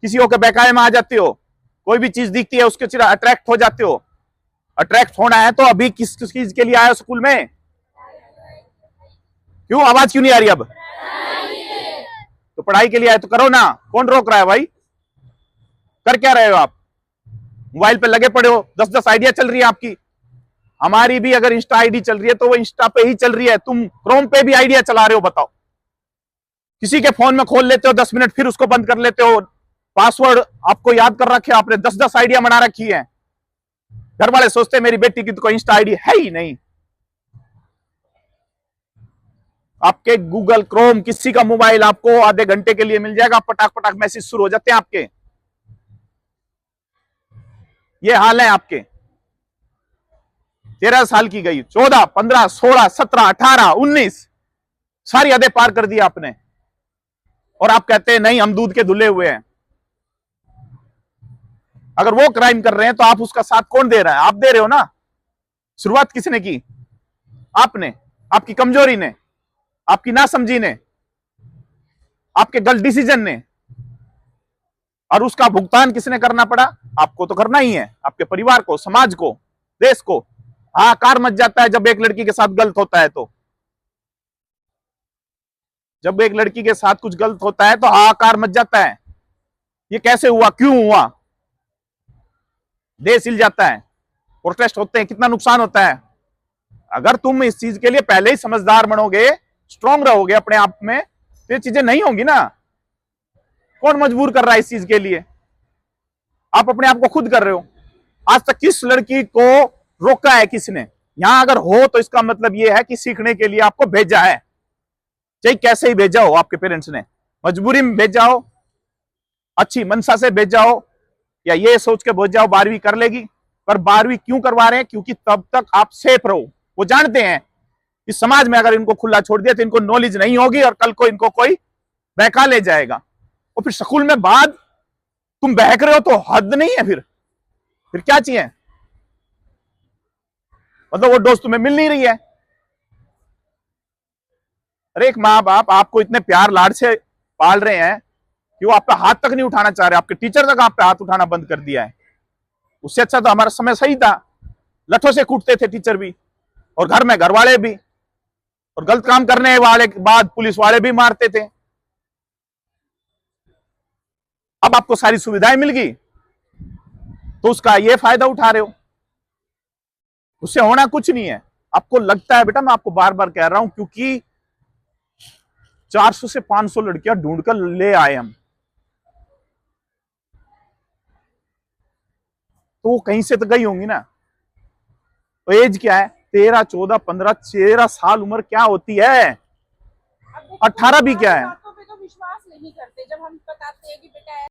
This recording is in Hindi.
किसी के बहकावे में आ जाते हो, कोई भी चीज दिखती है उसके अट्रैक्ट हो जाते हो। अट्रैक्ट होना है तो अभी किस चीज के लिए आए हो स्कूल में? क्यों आवाज क्यों नहीं आ रही अब? तो पढ़ाई के लिए आए तो करो ना, कौन रोक रहा है भाई? कर क्या रहे हो आप? मोबाइल पे लगे पड़े हो, 10-10 आइडिया चल रही है आपकी। हमारी भी अगर इंस्टा आईडी चल रही है तो वो इंस्टा पे ही चल रही है, तुम क्रोम पे भी आइडिया चला रहे हो। बताओ, किसी के फोन में खोल लेते हो 10 मिनट, फिर उसको बंद कर लेते हो। पासवर्ड आपको याद कर रखे, आपने 10-10 आइडिया बना रखी है। घर वाले सोचते हैं मेरी बेटी की तो कोई इंस्टा आईडी है ही नहीं। आपके गूगल क्रोम, किसी का मोबाइल आपको आधे घंटे के लिए मिल जाएगा, पटाख पटाख मैसेज शुरू हो जाते हैं आपके। ये हाल है आपके। 13 साल की गई, 14, 15, 16, 17, 18, 19, सारी हदें पार कर दी आपने। और आप कहते हैं नहीं हम दूध के धुले हुए हैं। अगर वो क्राइम कर रहे हैं तो आप उसका साथ कौन दे रहा है? आप दे रहे हो ना। शुरुआत किसने की? आपने। आपकी कमजोरी ने, आपकी नासमझी ने, आपके गलत डिसीजन ने। और उसका भुगतान किसने करना पड़ा? आपको तो करना ही है, आपके परिवार को, समाज को, देश को। हाहाकार मच जाता है जब एक लड़की के साथ गलत होता है तो। जब एक लड़की के साथ कुछ गलत होता है तो हाहाकार मच जाता है। ये कैसे हुआ, क्यों हुआ? देश हिल जाता है, प्रोटेस्ट होते हैं, कितना नुकसान होता है। अगर तुम इस चीज के लिए पहले ही समझदार बनोगे, स्ट्रांग रहोगे अपने आप में, तो ये चीजें नहीं होंगी ना। कौन मजबूर कर रहा है इस चीज के लिए? आप अपने आप को खुद कर रहे हो। आज तक किस लड़की को रोका है किसने? यहां अगर हो तो इसका मतलब यह है कि सीखने के लिए आपको भेजा है, चाहे कैसे ही भेजा हो। आपके पेरेंट्स ने मजबूरी में भेजा हो, अच्छी मनसा से भेजा हो, या ये सोच के भेजा हो 12वीं कर लेगी। पर 12वीं क्यों करवा रहे हैं? क्योंकि तब तक आप सेफ रहो। वो जानते हैं इस समाज में अगर इनको खुला छोड़ दिया तो इनको नॉलेज नहीं होगी और कल को इनको कोई बहका ले जाएगा। और फिर स्कूल में बाद तुम बहक रहे हो तो हद नहीं है। फिर क्या चाहिए? मतलब वो दोस्त तुम्हें मिल नहीं रही है। अरे एक माँ बाप आपको इतने प्यार लाड से पाल रहे हैं कि वो आप पे हाथ तक नहीं उठाना चाह रहे। आपके टीचर तक आप पे हाथ उठाना बंद कर दिया है। उससे अच्छा तो हमारा समय सही था, लठों से कूटते थे टीचर भी, और घर में घर वाले भी, और गलत काम करने वाले के बाद पुलिस वाले भी मारते थे। अब आपको सारी सुविधाएं मिल गई तो उसका ये फायदा उठा रहे हो। उससे होना कुछ नहीं है। आपको लगता है बेटा, मैं आपको बार बार कह रहा हूं, क्योंकि 400 से 500 लड़कियां ढूंढकर ले आए हम, तो वो कहीं से तो गई होंगी ना। तो एज क्या है? 13, 14, 15, 13 साल उम्र क्या होती है? 18 भी क्या है? बातों पे तो विश्वास नहीं करते जब हम बताते हैं कि बेटा